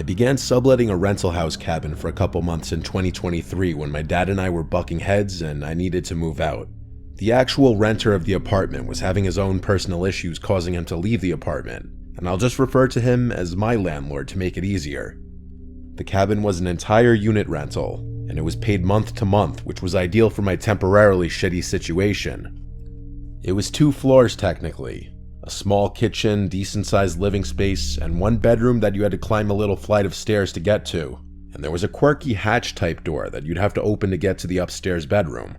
I began subletting a rental house cabin for a couple months in 2023 when my dad and I were bucking heads and I needed to move out. The actual renter of the apartment was having his own personal issues causing him to leave the apartment, and I'll just refer to him as my landlord to make it easier. The cabin was an entire unit rental, and it was paid month to month, which was ideal for my temporarily shitty situation. It was 2 floors technically, a small kitchen, decent-sized living space, and 1 bedroom that you had to climb a little flight of stairs to get to, and there was a quirky hatch-type door that you'd have to open to get to the upstairs bedroom.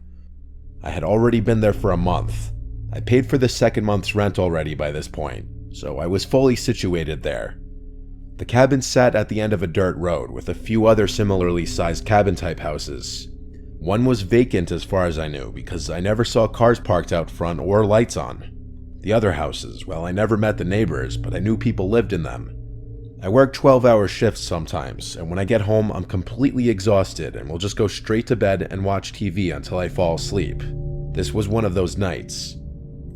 I had already been there for a month. I paid for the second month's rent already by this point, so I was fully situated there. The cabin sat at the end of a dirt road with a few other similarly sized cabin-type houses. One was vacant as far as I knew because I never saw cars parked out front or lights on. The other houses, well, I never met the neighbors, but I knew people lived in them. I work 12-hour shifts sometimes, and when I get home, I'm completely exhausted and will just go straight to bed and watch TV until I fall asleep. This was one of those nights.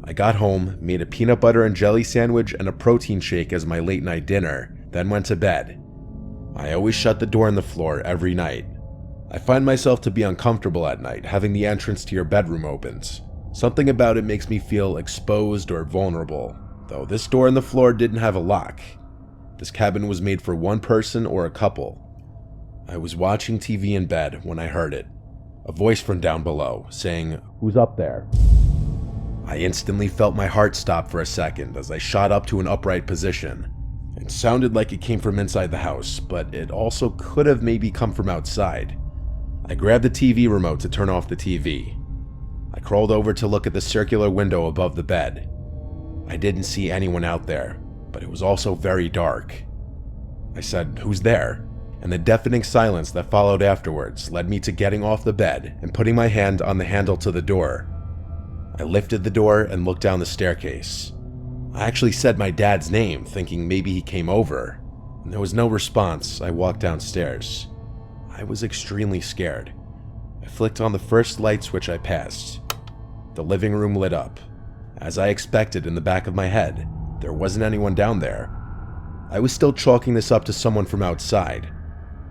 I got home, made a peanut butter and jelly sandwich and a protein shake as my late-night dinner, then went to bed. I always shut the door on the floor every night. I find myself to be uncomfortable at night, having the entrance to your bedroom opened. Something about it makes me feel exposed or vulnerable, though this door on the floor didn't have a lock. This cabin was made for 1 person or a couple. I was watching TV in bed when I heard it. A voice from down below, saying, "Who's up there?" I instantly felt my heart stop for a second as I shot up to an upright position. It sounded like it came from inside the house, but it also could have maybe come from outside. I grabbed the TV remote to turn off the TV. I crawled over to look at the circular window above the bed. I didn't see anyone out there, but it was also very dark. I said, "Who's there?" And the deafening silence that followed afterwards led me to getting off the bed and putting my hand on the handle to the door. I lifted the door and looked down the staircase. I actually said my dad's name, thinking maybe he came over. When there was no response, I walked downstairs. I was extremely scared. I flicked on the first light switch I passed. The living room lit up. As I expected in the back of my head, there wasn't anyone down there. I was still chalking this up to someone from outside.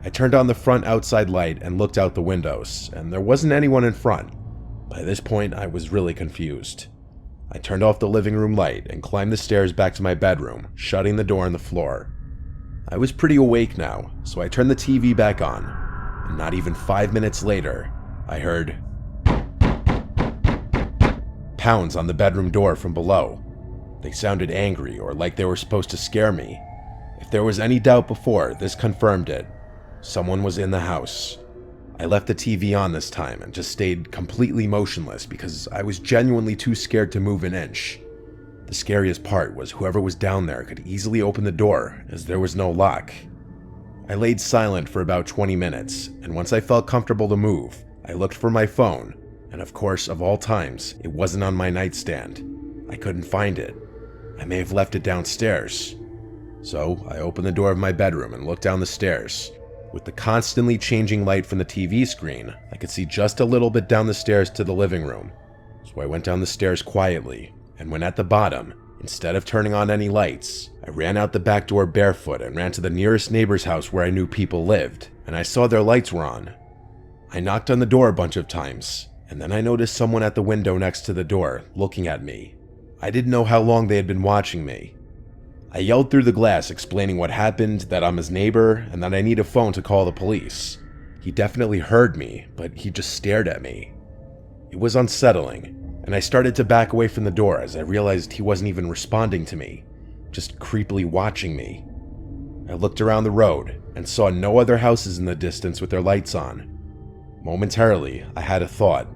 I turned on the front outside light and looked out the windows, and there wasn't anyone in front. By this point, I was really confused. I turned off the living room light and climbed the stairs back to my bedroom, shutting the door on the floor. I was pretty awake now, so I turned the TV back on, and not even 5 minutes later, I heard pounds on the bedroom door from below. They sounded angry or like they were supposed to scare me. If there was any doubt before, this confirmed it. Someone was in the house. I left the TV on this time and just stayed completely motionless because I was genuinely too scared to move an inch. The scariest part was whoever was down there could easily open the door as there was no lock. I laid silent for about 20 minutes, and once I felt comfortable to move, I looked for my phone, and of course, of all times, it wasn't on my nightstand. I couldn't find it. I may have left it downstairs. So I opened the door of my bedroom and looked down the stairs. With the constantly changing light from the TV screen, I could see just a little bit down the stairs to the living room. So I went down the stairs quietly, and when at the bottom, instead of turning on any lights, I ran out the back door barefoot and ran to the nearest neighbor's house where I knew people lived, and I saw their lights were on. I knocked on the door a bunch of times, and then I noticed someone at the window next to the door, looking at me. I didn't know how long they had been watching me. I yelled through the glass explaining what happened, that I'm his neighbor, and that I need a phone to call the police. He definitely heard me, but he just stared at me. It was unsettling, and I started to back away from the door as I realized he wasn't even responding to me, just creepily watching me. I looked around the road and saw no other houses in the distance with their lights on. Momentarily, I had a thought.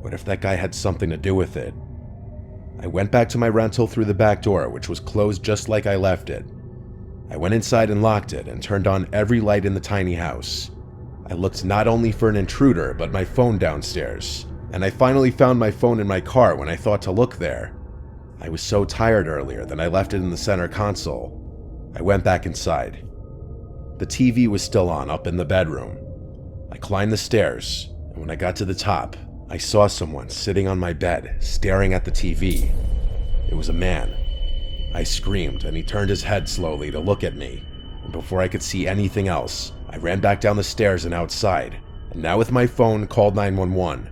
What if that guy had something to do with it? I went back to my rental through the back door, which was closed just like I left it. I went inside and locked it and turned on every light in the tiny house. I looked not only for an intruder, but my phone downstairs, and I finally found my phone in my car when I thought to look there. I was so tired earlier that I left it in the center console. I went back inside. The TV was still on up in the bedroom. I climbed the stairs, and when I got to the top, I saw someone sitting on my bed, staring at the TV. It was a man. I screamed, and he turned his head slowly to look at me. and before I could see anything else, I ran back down the stairs and outside, and now with my phone called 911.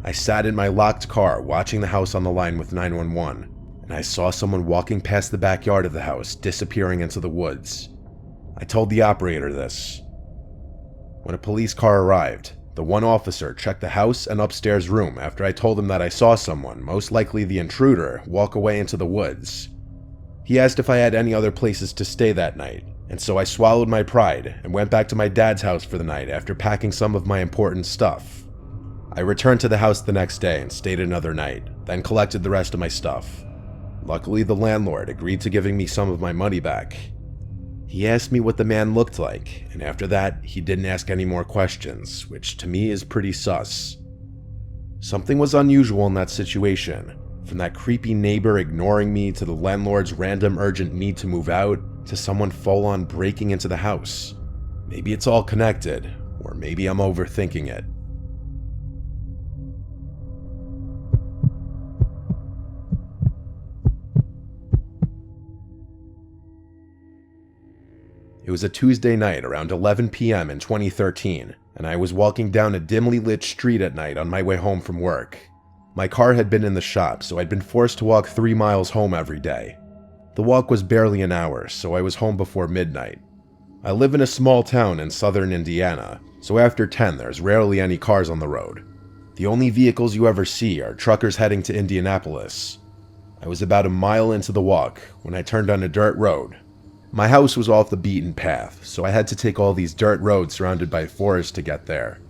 I sat in my locked car watching the house on the line with 911, and I saw someone walking past the backyard of the house, disappearing into the woods. I told the operator this. When a police car arrived, the one officer checked the house and upstairs room after I told him that I saw someone, most likely the intruder, walk away into the woods. He asked if I had any other places to stay that night, and so I swallowed my pride and went back to my dad's house for the night after packing some of my important stuff. I returned to the house the next day and stayed another night, then collected the rest of my stuff. Luckily, the landlord agreed to giving me some of my money back. He asked me what the man looked like, and after that, he didn't ask any more questions, which to me is pretty sus. Something was unusual in that situation, from that creepy neighbor ignoring me to the landlord's random urgent need to move out, to someone full-on breaking into the house. Maybe it's all connected, or maybe I'm overthinking it. It was a Tuesday night around 11 p.m. in 2013, and I was walking down a dimly lit street at night on my way home from work. My car had been in the shop, so I'd been forced to walk 3 miles home every day. The walk was barely an hour, so I was home before midnight. I live in a small town in southern Indiana, so after 10 there's rarely any cars on the road. The only vehicles you ever see are truckers heading to Indianapolis. I was about a mile into the walk when I turned on a dirt road. My house was off the beaten path, so I had to take all these dirt roads surrounded by forest to get there.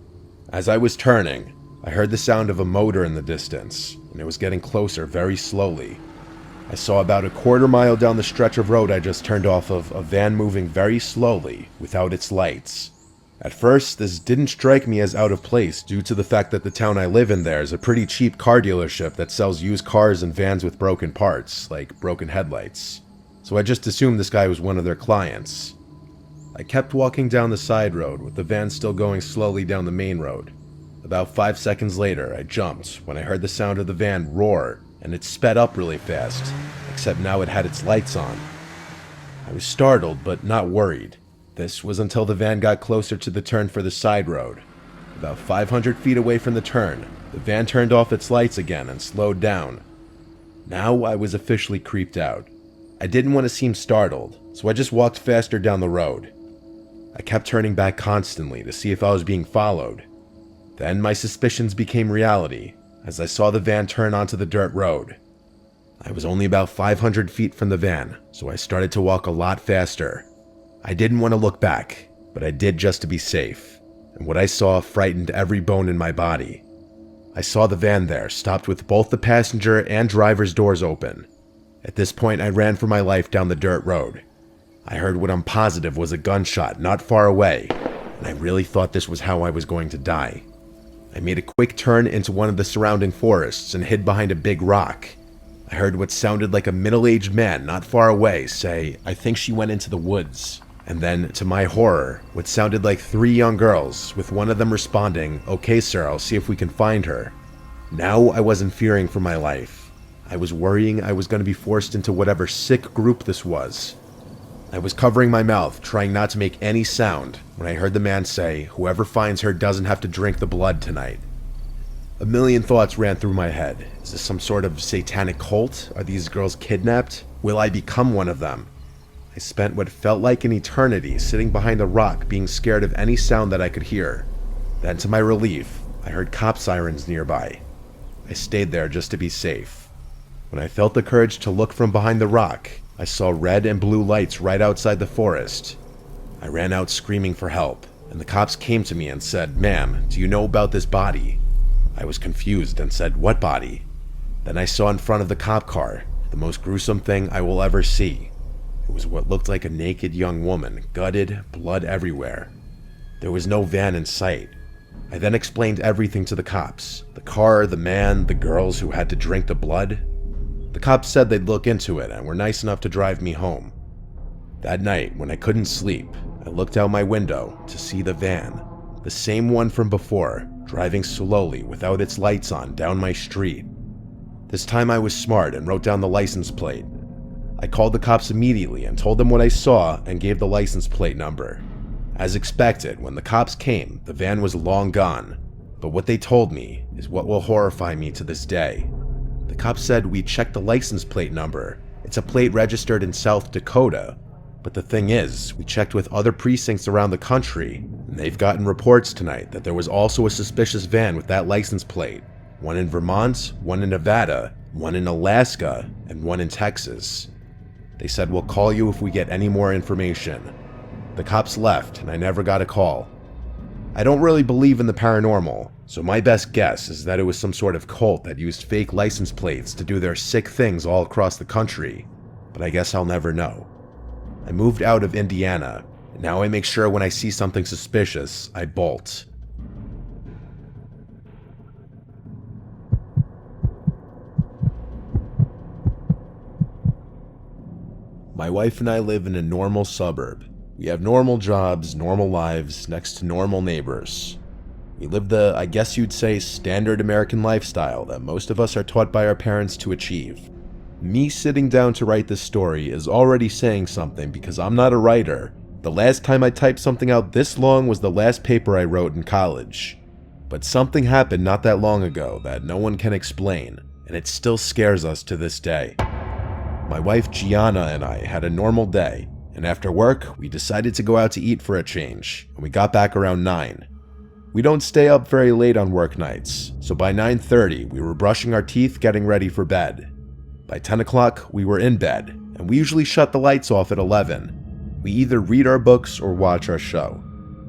As I was turning, I heard the sound of a motor in the distance, and it was getting closer very slowly. I saw about a quarter mile down the stretch of road I just turned off of a van moving very slowly, without its lights. At first, this didn't strike me as out of place due to the fact that the town I live in there is a pretty cheap car dealership that sells used cars and vans with broken parts, like broken headlights. So I just assumed this guy was one of their clients. I kept walking down the side road with the van still going slowly down the main road. About 5 seconds later, I jumped when I heard the sound of the van roar, and it sped up really fast, except now it had its lights on. I was startled, but not worried. This was until the van got closer to the turn for the side road. About 500 feet away from the turn, the van turned off its lights again and slowed down. Now I was officially creeped out. I didn't want to seem startled, so I just walked faster down the road. I kept turning back constantly to see if I was being followed. Then my suspicions became reality as I saw the van turn onto the dirt road. I was only about 500 feet from the van, so I started to walk a lot faster. I didn't want to look back, but I did just to be safe, and what I saw frightened every bone in my body. I saw the van there, stopped with both the passenger and driver's doors open. At this point, I ran for my life down the dirt road. I heard what I'm positive was a gunshot not far away, and I really thought this was how I was going to die. I made a quick turn into one of the surrounding forests and hid behind a big rock. I heard what sounded like a middle-aged man not far away say, "I think she went into the woods." And then, to my horror, what sounded like 3 young girls, with one of them responding, "Okay sir, I'll see if we can find her." Now I wasn't fearing for my life. I was worrying I was going to be forced into whatever sick group this was. I was covering my mouth, trying not to make any sound, when I heard the man say, "Whoever finds her doesn't have to drink the blood tonight." A million thoughts ran through my head. Is this some sort of satanic cult? Are these girls kidnapped? Will I become one of them? I spent what felt like an eternity sitting behind a rock being scared of any sound that I could hear. Then, to my relief, I heard cop sirens nearby. I stayed there just to be safe. When I felt the courage to look from behind the rock, I saw red and blue lights right outside the forest. I ran out screaming for help, and the cops came to me and said, "Ma'am, do you know about this body?" I was confused and said, "What body?" Then I saw in front of the cop car the most gruesome thing I will ever see. It was what looked like a naked young woman, gutted, blood everywhere. There was no van in sight. I then explained everything to the cops. The car, the man, the girls who had to drink the blood. The cops said they'd look into it and were nice enough to drive me home. That night, when I couldn't sleep, I looked out my window to see the van, the same one from before, driving slowly without its lights on down my street. This time I was smart and wrote down the license plate. I called the cops immediately and told them what I saw and gave the license plate number. As expected, when the cops came, the van was long gone, but what they told me is what will horrify me to this day. The cops said we checked the license plate number. It's a plate registered in South Dakota. But the thing is, we checked with other precincts around the country, and they've gotten reports tonight that there was also a suspicious van with that license plate. One in Vermont, one in Nevada, one in Alaska, and one in Texas. They said we'll call you if we get any more information. The cops left, and I never got a call. I don't really believe in the paranormal, so my best guess is that it was some sort of cult that used fake license plates to do their sick things all across the country, but I guess I'll never know. I moved out of Indiana, and now I make sure when I see something suspicious, I bolt. My wife and I live in a normal suburb. We have normal jobs, normal lives, next to normal neighbors. We live the, I guess you'd say, standard American lifestyle that most of us are taught by our parents to achieve. Me sitting down to write this story is already saying something because I'm not a writer. The last time I typed something out this long was the last paper I wrote in college. But something happened not that long ago that no one can explain, and it still scares us to this day. My wife Gianna and I had a normal day, and after work, we decided to go out to eat for a change, and we got back around 9. We don't stay up very late on work nights, so by 9:30 we were brushing our teeth getting ready for bed. By 10 o'clock, we were in bed, and we usually shut the lights off at 11. We either read our books or watch our show.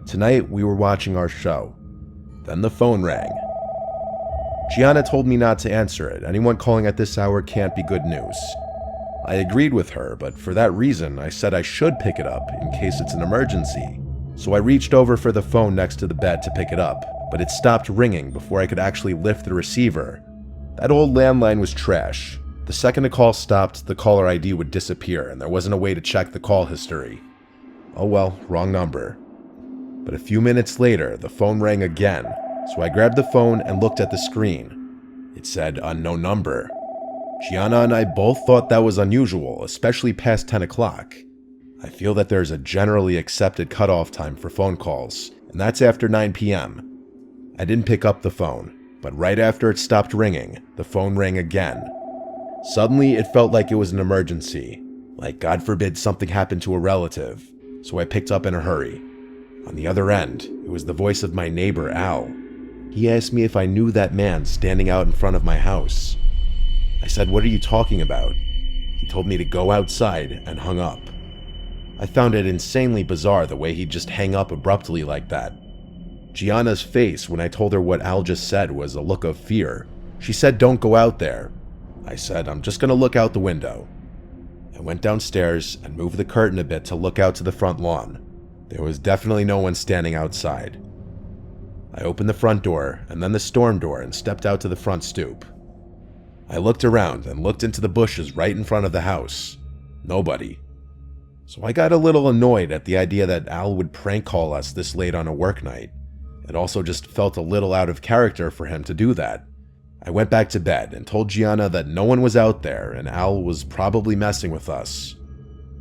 Tonight, we were watching our show. Then the phone rang. Gianna told me not to answer it. Anyone calling at this hour can't be good news. I agreed with her, but for that reason, I said I should pick it up in case it's an emergency. So I reached over for the phone next to the bed to pick it up, but it stopped ringing before I could actually lift the receiver. That old landline was trash. The second a call stopped, the caller ID would disappear, and there wasn't a way to check the call history. Oh well, wrong number. But a few minutes later, the phone rang again, so I grabbed the phone and looked at the screen. It said unknown number. Gianna and I both thought that was unusual, especially past 10 o'clock. I feel that there's a generally accepted cutoff time for phone calls, and that's after 9 p.m. I didn't pick up the phone, but right after it stopped ringing, the phone rang again. Suddenly, it felt like it was an emergency, like God forbid something happened to a relative, so I picked up in a hurry. On the other end, it was the voice of my neighbor, Al. He asked me if I knew that man standing out in front of my house. I said, "What are you talking about?" He told me to go outside and hung up. I found it insanely bizarre the way he'd just hang up abruptly like that. Gianna's face when I told her what Al just said was a look of fear. She said, "Don't go out there." I said, "I'm just gonna look out the window." I went downstairs and moved the curtain a bit to look out to the front lawn. There was definitely no one standing outside. I opened the front door and then the storm door and stepped out to the front stoop. I looked around and looked into the bushes right in front of the house. Nobody. So I got a little annoyed at the idea that Al would prank call us this late on a work night. It also just felt a little out of character for him to do that. I went back to bed and told Gianna that no one was out there and Al was probably messing with us.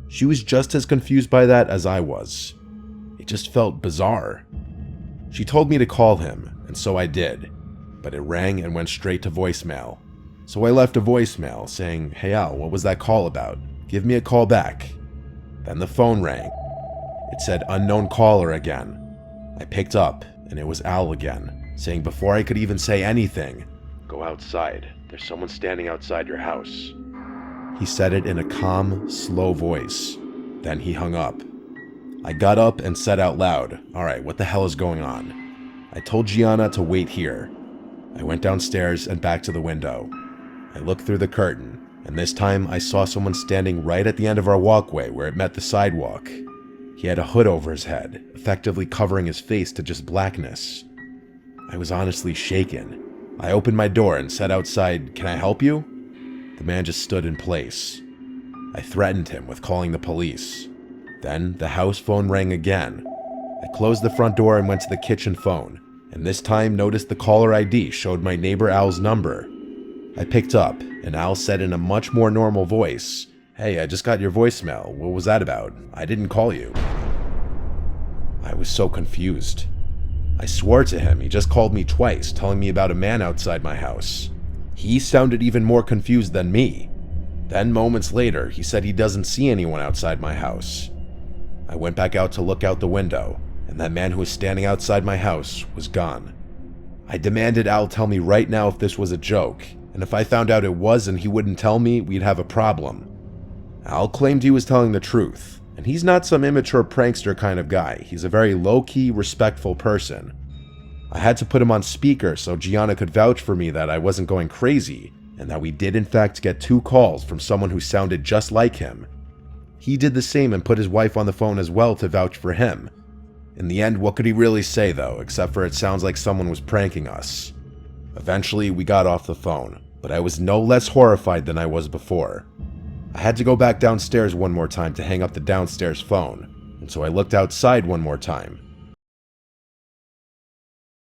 She was just as confused by that as I was. It just felt bizarre. She told me to call him, and so I did, but it rang and went straight to voicemail. So I left a voicemail saying, "Hey Al, what was that call about? Give me a call back." Then the phone rang. It said unknown caller again. I picked up, and it was Al again, saying before I could even say anything, "Go outside. There's someone standing outside your house." He said it in a calm, slow voice. Then he hung up. I got up and said out loud, "Alright, what the hell is going on?" I told Gianna to wait here. I went downstairs and back to the window. I looked through the curtain, and this time I saw someone standing right at the end of our walkway where it met the sidewalk. He had a hood over his head, effectively covering his face to just blackness. I was honestly shaken. I opened my door and said outside, "Can I help you?" The man just stood in place. I threatened him with calling the police. Then the house phone rang again. I closed the front door and went to the kitchen phone, and this time noticed the caller ID showed my neighbor Al's number. I picked up, and Al said in a much more normal voice, "Hey, I just got your voicemail. What was that about? I didn't call you." I was so confused. I swore to him he just called me twice, telling me about a man outside my house. He sounded even more confused than me. Then moments later, he said he doesn't see anyone outside my house. I went back out to look out the window, and that man who was standing outside my house was gone. I demanded Al tell me right now if this was a joke, and if I found out it was and he wouldn't tell me, we'd have a problem. Al claimed he was telling the truth, and he's not some immature prankster kind of guy. He's a very low-key, respectful person. I had to put him on speaker so Gianna could vouch for me that I wasn't going crazy, and that we did in fact get 2 calls from someone who sounded just like him. He did the same and put his wife on the phone as well to vouch for him. In the end, what could he really say though, except for it sounds like someone was pranking us. Eventually, we got off the phone, but I was no less horrified than I was before. I had to go back downstairs one more time to hang up the downstairs phone, and so I looked outside one more time,